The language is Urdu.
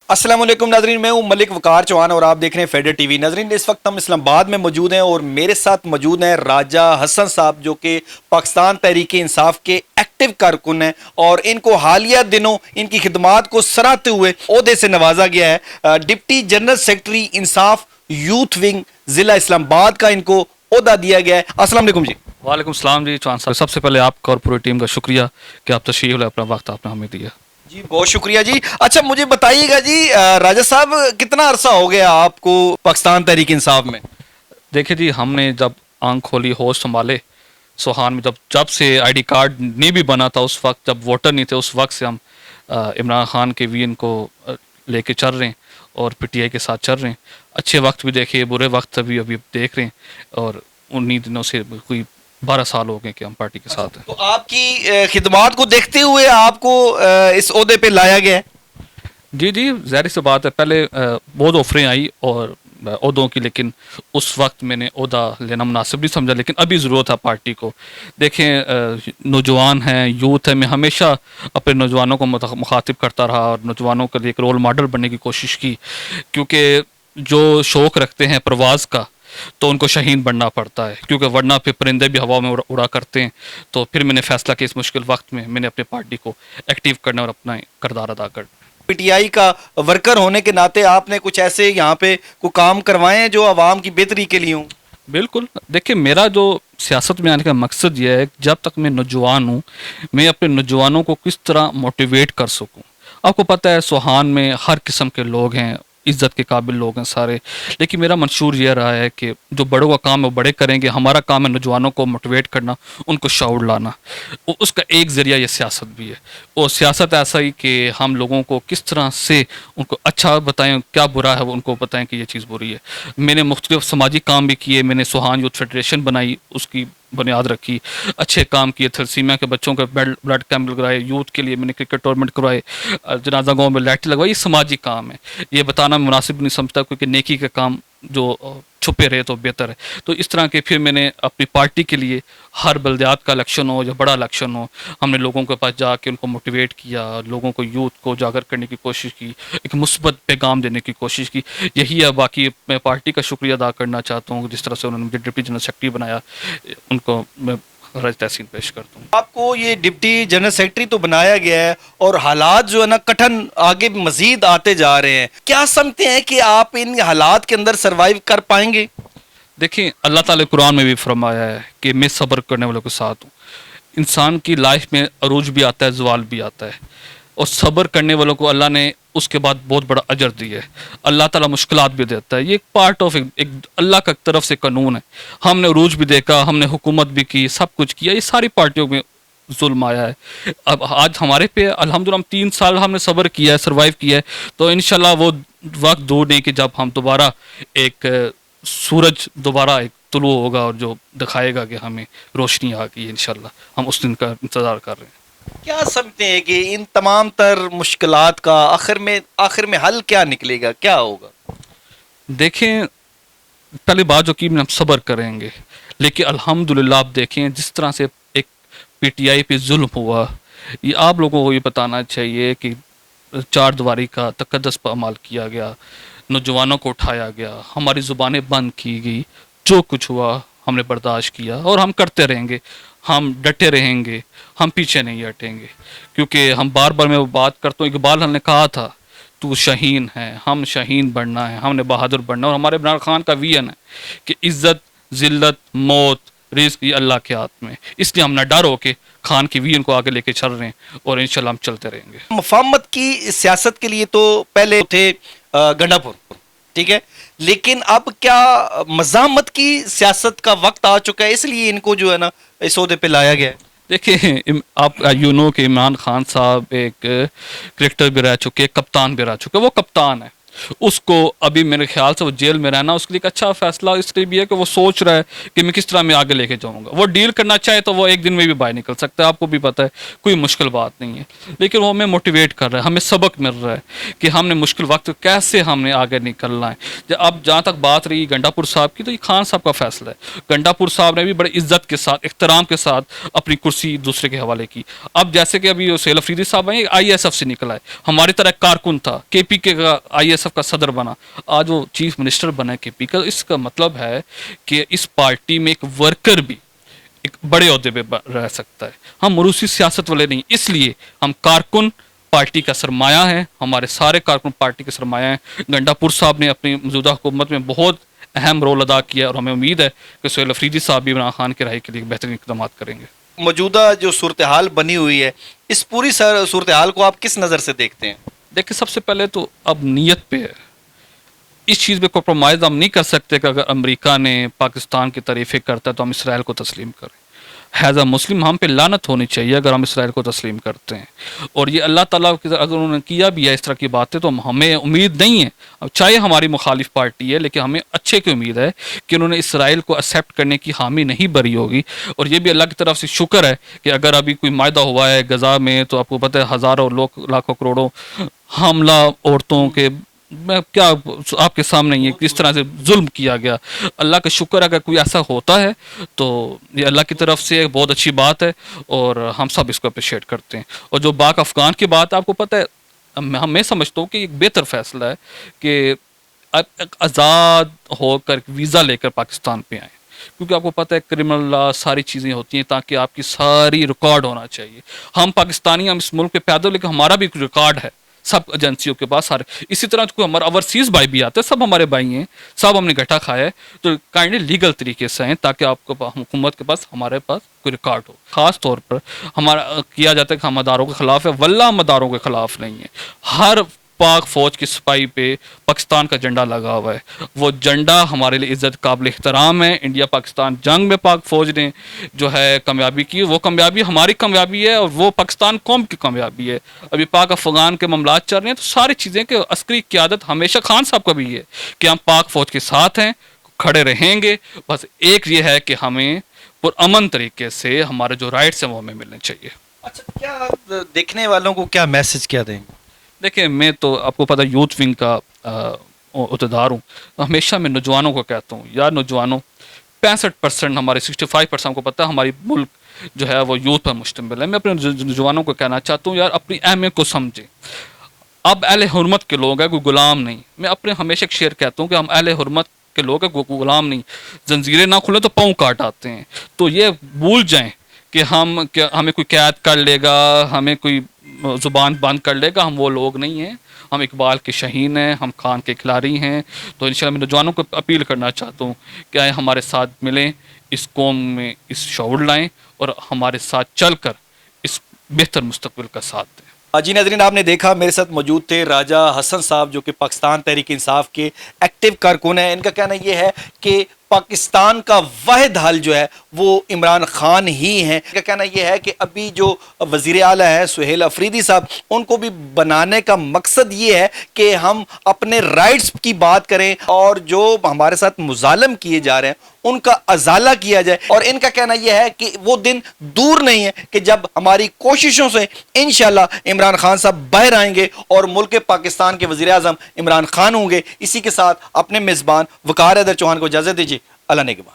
السلام علیکم ناظرین، میں ہوں ملک وقار چوہان اور آپ دیکھ رہے ہیں فیڈر ٹی وی۔ ناظرین، اس وقت ہم اسلام آباد میں موجود ہیں اور میرے ساتھ موجود ہیں راجہ حسن صاحب، جو کہ پاکستان تحریک انصاف کے ایکٹیو کارکن ہیں اور ان کو حالیہ دنوں ان کی خدمات کو سراہتے ہوئے عہدے سے نوازا گیا ہے۔ ڈپٹی جنرل سیکرٹری انصاف یوتھ ونگ ضلع اسلام آباد کا ان کو عہدہ دیا گیا ہے۔ السلام علیکم جی۔ وعلیکم السلام جی چوہان صاحب، سب سے پہلے آپ کا اور پوری ٹیم کا شکریہ کہ آپ تشریف لائے، اپنا وقت آپ نے ہمیں دیا جی بہت شکریہ جی۔ اچھا مجھے بتائیے گا جی، راجہ صاحب کتنا عرصہ ہو گیا آپ کو پاکستان تحریک انصاف میں؟ دیکھیں جی، ہم نے جب آنکھ کھولی، ہوش سنبھالے سوہان میں، جب سے آئی ڈی کارڈ نہیں بھی بنا تھا، اس وقت جب ووٹر نہیں تھے، اس وقت سے ہم عمران خان کے وین کو لے کے چل رہے ہیں اور پی ٹی آئی کے ساتھ چل رہے ہیں۔ اچھے وقت بھی دیکھے، برے وقت بھی ابھی دیکھ رہے ہیں، اور 19 دنوں سے کوئی 12 سال ہو گئے کہ ہم پارٹی کے ساتھ ہیں۔ تو آپ کی خدمات کو دیکھتے ہوئے آپ کو اس عہدے پہ لایا گیا ہے؟ جی ظاہر سی بات ہے، پہلے بہت آفریں آئی اور عہدوں کی، لیکن اس وقت میں نے عہدہ لینا مناسب نہیں سمجھا، لیکن ابھی ضرورت ہے پارٹی کو۔ دیکھیں، نوجوان ہیں، یوتھ ہے، میں ہمیشہ اپنے نوجوانوں کو مخاطب کرتا رہا اور نوجوانوں کے لیے ایک رول ماڈل بننے کی کوشش کی، کیونکہ جو شوق رکھتے ہیں پرواز کا تو ان کو شہین بننا پڑتا ہے، کیونکہ ورنہ پھر پرندے بھی ہوا میں اڑا کرتے ہیں۔ تو پھر میں نے فیصلہ کیا، اس مشکل وقت میں نے اپنی پارٹی کو ایکٹیو کرنا اور اپنا کردار ادا کرنا۔ پی ٹی آئی کا ورکر ہونے کے ناطے آپ نے کچھ ایسے یہاں پہ کوئی کام کروائے ہیں جو عوام کی بہتری کے لیے ہوں؟ بالکل، دیکھیں میرا جو سیاست میں آنے کا مقصد یہ ہے کہ جب تک میں نوجوان ہوں، میں اپنے نوجوانوں کو کس طرح موٹیویٹ کر سکوں۔ آپ کو پتہ ہے سوہان میں ہر قسم کے لوگ ہیں، عزت کے قابل لوگ ہیں سارے، لیکن میرا منشور یہ رہا ہے کہ جو بڑوں کا کام ہے وہ بڑے کریں گے، ہمارا کام ہے نوجوانوں کو موٹیویٹ کرنا، ان کو شعور لانا۔ اس کا ایک ذریعہ یہ سیاست بھی ہے، اور سیاست ایسا ہی کہ ہم لوگوں کو کس طرح سے ان کو اچھا بتائیں، کیا برا ہے وہ ان کو بتائیں کہ یہ چیز بری ہے۔ میں نے مختلف سماجی کام بھی کیے، میں نے سوہان یوتھ فیڈریشن بنائی، اس کی بنیاد رکھی، اچھے کام کیے، تھلسیمیا کے بچوں کے بلڈ کیمپ لگائے، یوتھ کے لیے میں نے کرکٹ ٹورنامنٹ کروائے، جنازہ گاؤں میں لائٹ لگوائی۔ یہ سماجی کام ہے، یہ بتانا مناسب نہیں سمجھتا، کیونکہ نیکی کے کام جو چھپے رہے تو بہتر ہے۔ تو اس طرح کے پھر میں نے اپنی پارٹی کے لیے ہر بلدیات کا الیکشن ہو یا بڑا الیکشن ہو، ہم نے لوگوں کے پاس جا کے ان کو موٹیویٹ کیا، لوگوں کو یوتھ کو اجاگر کرنے کی کوشش کی، ایک مثبت پیغام دینے کی کوشش کی۔ یہی ہے، باقی میں پارٹی کا شکریہ ادا کرنا چاہتا ہوں، جس طرح سے انہوں نے مجھے ڈپٹی جنرل سیکرٹری بنایا، ان کو میں خراج تحسین پیش کرتا ہوں۔ آپ کو یہ ڈپٹی جنرل سیکرٹری تو بنایا گیا ہے اور حالات جو ہے نا کٹھن آگے مزید آتے جا رہے ہیں، کیا سمجھتے ہیں کہ آپ ان حالات کے اندر سروائیو کر پائیں گے؟ دیکھیں، اللہ تعالیٰ قرآن میں بھی فرمایا ہے کہ میں صبر کرنے والوں کے ساتھ ہوں۔ انسان کی لائف میں عروج بھی آتا ہے، زوال بھی آتا ہے، اور صبر کرنے والوں کو اللہ نے اس کے بعد بہت بڑا اجر دیا ہے۔ اللہ تعالیٰ مشکلات بھی دیتا ہے، یہ ایک پارٹ آف ایک اللہ کا طرف سے قانون ہے۔ ہم نے عروج بھی دیکھا، ہم نے حکومت بھی کی، سب کچھ کیا، یہ ساری پارٹیوں میں ظلم آیا ہے۔ اب آج ہمارے پہ الحمدللہ ہم 3 سال ہم نے صبر کیا ہے، سروائیو کیا ہے، تو انشاءاللہ وہ وقت دور نہیں کہ جب ہم دوبارہ ایک سورج دوبارہ ایک طلوع ہوگا اور جو دکھائے گا کہ ہمیں روشنی آ گئی ہے۔ انشاءاللہ ہم اس دن کا انتظار کر رہے ہیں۔ کیا سمجھتے ہیں کہ ان تمام تر مشکلات کا آخر میں حل کیا نکلے گا، کیا ہوگا؟ دیکھیں، پہلی بات جو کہ ہم صبر کریں گے، لیکن الحمدللہ آپ دیکھیں جس طرح سے ایک پی ٹی آئی پہ ظلم ہوا، یہ آپ لوگوں کو یہ بتانا چاہیے کہ 4 دیواری کا تقدس پر عمل کیا گیا، نوجوانوں کو اٹھایا گیا، ہماری زبانیں بند کی گئی، جو کچھ ہوا ہم نے برداشت کیا اور ہم کرتے رہیں گے، ہم ڈٹے رہیں گے، ہم پیچھے نہیں ہٹیں گے، کیونکہ ہم بار بار میں وہ بات کرتا ہوں، اقبال نے کہا تھا تو شہین ہے، ہم شہین بننا ہے، ہم نے بہادر بننا ہے، اور ہمارے عمران خان کا ویژن ہے کہ عزت، ذلت، موت، رزق یہ اللہ کے ہاتھ میں، اس لیے ہم نہ ڈر ہو کے خان کی ویژن کو آگے لے کے چل رہے ہیں، اور انشاءاللہ ہم چلتے رہیں گے۔ مفاہمت کی سیاست کے لیے تو پہلے تھے گنڈا پور، ٹھیک ہے، لیکن اب کیا مزاحمت کی سیاست کا وقت آ چکا ہے، اس لیے ان کو جو ہے نا اس عہدے پہ لایا گیا ہے؟ دیکھیں، آپ یو نو کہ عمران خان صاحب ایک کرکٹر بھی رہ چکے، کپتان بھی رہ چکے، وہ کپتان ہے، اس کو ابھی میرے خیال سے وہ جیل میں رہنا اس کے لیے ایک اچھا فیصلہ اس لیے بھی ہے کہ وہ سوچ رہا ہے کہ میں کس طرح میں آگے لے کے جاؤں گا. وہ ڈیل کرنا چاہے تو وہ ایک دن میں بھی باہر نکل سکتا ہے, آپ کو بھی پتہ ہے, کوئی مشکل بات نہیں ہے. لیکن وہ ہمیں موٹیویٹ کر رہا ہے, ہمیں سبق مل رہا ہے کہ ہم نے مشکل وقت کیسے ہم نے آگے نکلنا ہے. اب جہاں تک بات رہی گنڈا پور صاحب کی, تو یہ خان صاحب کا فیصلہ ہے. گنڈا پور صاحب نے بھی بڑے عزت کے ساتھ, احترام کے ساتھ اپنی کرسی دوسرے کے حوالے کی. اب جیسے کہ ابھی سہیل افریدی صاحب ہیں, آئی ایس ایف سے نکلا ہے, ہماری طرح ایک کارکن تھا, کے پی کے کا آئی ایس ایف کا صدر بنا, آج وہ چیف منسٹر بنا ہے کے پی کا. اس کا مطلب ہے کہ اس پارٹی میں ایک ورکر بھی ایک بڑے عہدے پہ رہ سکتا ہے. ہم موروثی سیاست والے نہیں, اس لیے ہم کارکن پارٹی کا سرمایہ ہے, ہمارے سارے کارکن پارٹی کے سرمایہ ہیں. گنڈا پور صاحب نے اپنی موجودہ حکومت میں بہت اہم رول ادا کیا, اور ہمیں امید ہے کہ سہیل افریدی صاحب بھی عمران خان کی رہائی کے لیے بہترین اقدامات کریں گے. موجودہ جو صورتحال بنی ہوئی ہے, اس پوری صورتحال کو آپ کس نظر سے دیکھتے ہیں؟ دیکھیں, سب سے پہلے تو اب نیت پہ ہے. اس چیز پہ کمپرومائز ہم نہیں کر سکتے کہ اگر امریکہ نے پاکستان کی تعریفیں کرتا ہے تو ہم اسرائیل کو تسلیم کریں. ایز اے مسلم ہم پہ لعنت ہونی چاہیے اگر ہم اسرائیل کو تسلیم کرتے ہیں. اور یہ اللہ تعالیٰ کی اگر انہوں نے کیا بھی ہے اس طرح کی باتیں, تو ہمیں امید نہیں ہے, اب چاہے ہماری مخالف پارٹی ہے, لیکن ہمیں اچھے کی امید ہے کہ انہوں نے اسرائیل کو ایکسیپٹ کرنے کی حامی نہیں بھری ہوگی. اور یہ بھی اللہ کی طرف سے شکر ہے کہ اگر ابھی کوئی معاہدہ ہوا ہے غزہ میں, تو آپ کو پتہ ہے ہزاروں لاکھوں کروڑوں حاملہ عورتوں کے, میں کیا آپ کے سامنے یہ کس طرح سے ظلم کیا گیا. اللہ کا شکر اگر کوئی ایسا ہوتا ہے تو یہ اللہ کی طرف سے ایک بہت اچھی بات ہے, اور ہم سب اس کو اپریشیٹ کرتے ہیں. اور جو پاک افغان کی بات آپ کو پتہ ہے, میں سمجھتا ہوں کہ ایک بہتر فیصلہ ہے کہ آزاد ہو کر ویزا لے کر پاکستان پہ آئیں, کیونکہ آپ کو پتہ ہے کرمنل لا ساری چیزیں ہوتی ہیں تاکہ آپ کی ساری ریکارڈ ہونا چاہیے. ہم پاکستانی, ہم اس ملک پہ پیدا, لیکن ہمارا بھی ایک ریکارڈ ہے سب ایجنسیوں کے پاس سارے. اسی طرح کوئی ہمارا اوورسیز بھائی بھی آتے ہیں, سب ہمارے بھائی ہیں, سب ہم نے گٹھا کھایا ہے, تو کائنڈلی لیگل طریقے سے ہیں تاکہ آپ کو حکومت کے پاس ہمارے پاس کوئی ریکارڈ ہو. خاص طور پر ہمارا کیا جاتا ہے کہ ہم اداروں کے خلاف ہے, واللہ ہم اداروں کے خلاف نہیں ہیں. ہر پاک فوج کی سپاہی پہ پاکستان کا جھنڈا لگا ہوا ہے, وہ جھنڈا ہمارے لیے عزت قابل احترام ہے. انڈیا پاکستان جنگ میں پاک فوج نے جو ہے کامیابی کی, وہ کامیابی ہماری کامیابی ہے, اور وہ پاکستان قوم کی کامیابی ہے. ابھی پاک افغان کے معاملات چل رہے ہیں, تو ساری چیزیں کہ عسکری قیادت ہمیشہ خان صاحب کا بھی ہے کہ ہم پاک فوج کے ساتھ ہیں, کھڑے رہیں گے. بس ایک یہ ہے کہ ہمیں پرامن طریقے سے ہمارے جو رائٹس ہیں وہ ہمیں ملنے چاہیے. اچھا, کیا دیکھنے والوں کو کیا میسج کیا دیں گے؟ دیکھیں, میں تو آپ کو پتہ یوتھ ونگ کا عہدیدار ہوں, ہمیشہ میں نوجوانوں کو کہتا ہوں, یار نوجوانوں, 65% ہمارے 65% کو پتہ ہے ہماری ملک جو ہے وہ یوتھ پر مشتمل ہے. میں اپنے نوجوانوں کو کہنا چاہتا ہوں, یار اپنی اہمیت کو سمجھیں. اب اہل حرمت کے لوگ ہیں, کوئی غلام نہیں. میں اپنے ہمیشہ ایک شعر کہتا ہوں کہ ہم اہل حرمت کے لوگ ہیں, کوئی غلام نہیں. زنجیریں نہ کھلیں تو پاؤں کاٹ آتے ہیں. تو یہ بھول جائیں کہ ہمیں کوئی قید کر لے گا, ہمیں کوئی زبان بند کر لے گا. ہم وہ لوگ نہیں ہیں, ہم اقبال کے شہین ہیں, ہم خان کے کھلاڑی ہیں. تو انشاءاللہ میں نوجوانوں کو اپیل کرنا چاہتا ہوں کہ آئے ہمارے ساتھ ملیں, اس قوم میں اس شعور لائیں, اور ہمارے ساتھ چل کر اس بہتر مستقبل کا ساتھ دیں. جی ناظرین, آپ نے دیکھا میرے ساتھ موجود تھے راجہ حسن صاحب, جو کہ پاکستان تحریک انصاف کے ایکٹیو کارکن ہیں. ان کا کہنا یہ ہے کہ پاکستان کا واحد حل جو ہے وہ عمران خان ہی ہیں. ان کا کہنا یہ ہے کہ ابھی جو وزیر اعلیٰ ہے سہیل افریدی صاحب, ان کو بھی بنانے کا مقصد یہ ہے کہ ہم اپنے رائٹس کی بات کریں, اور جو ہمارے ساتھ مظالم کیے جا رہے ہیں ان کا ازالہ کیا جائے. اور ان کا کہنا یہ ہے کہ وہ دن دور نہیں ہے کہ جب ہماری کوششوں سے انشاءاللہ عمران خان صاحب باہر آئیں گے اور ملک پاکستان کے وزیر اعظم عمران خان ہوں گے. اسی کے ساتھ اپنے میزبان وقار حیدر چوہان کو اجازت دیجیے. اللہ نگہبان.